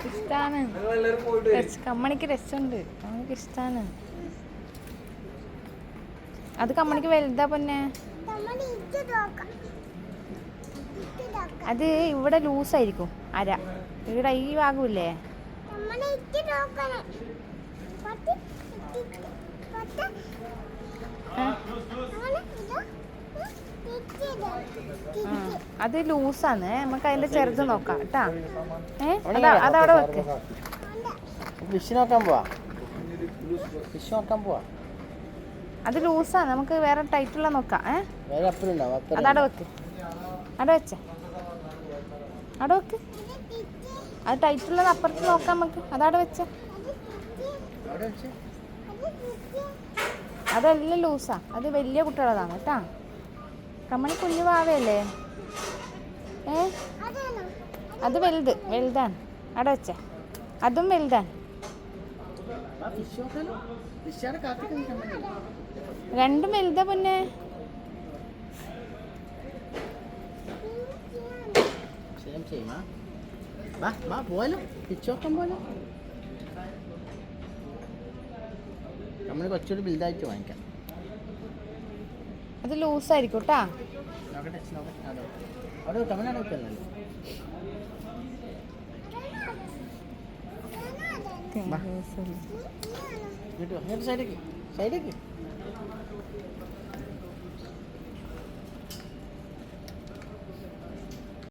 ഇഷ്ടാണ്. കമ്മണിക്ക് രസമുണ്ട്, കമ്മണിക്ക് ഇഷ്ടാണ്. അത് കമ്മണിക്ക് വലുതാ പൊന്നെ. അത് ഇവിടെ ലൂസായിരിക്കും അര, ഇവിടെ ഈ ഭാഗമില്ലേ. അത് ലൂസാണ്, നമുക്ക് അതിന്റെ ചെറുത് നോക്കാം കേട്ടാ. അതവിടെ വെക്ക്. ഫിഷ് നോക്കാൻ പോവാ, ഫിഷ് നോക്കാൻ പോവാ. അത് ലൂസാണ്, നമുക്ക് വേറെ ടൈറ്റുള്ള നോക്കാം. അതവിടെ വെക്ക്, അവിടെ വെച്ചേ, അവിടെ വെക്ക്. അത് ടൈറ്റുള്ളത് അപ്പുറത്ത് നോക്കാം നമുക്ക്. അതവിടെ വെച്ചേ. അതെല്ലാം ലൂസാ, അത് വലിയ കുട്ടികളതാണ് കേട്ടാ. കമ്മണി കുഞ്ഞു വാവയല്ലേ. അത് വലുതാണ്. അവിടെ വെച്ചേ, അതും വലുതാണ്. രണ്ടും വലുതാ പൊന്നെ. കുറച്ചുകൂടി വലുതായിട്ട് വാങ്ങിക്കാം. അത് ലൂസായിരിക്കും കേട്ടാ. സൈഡേക്ക്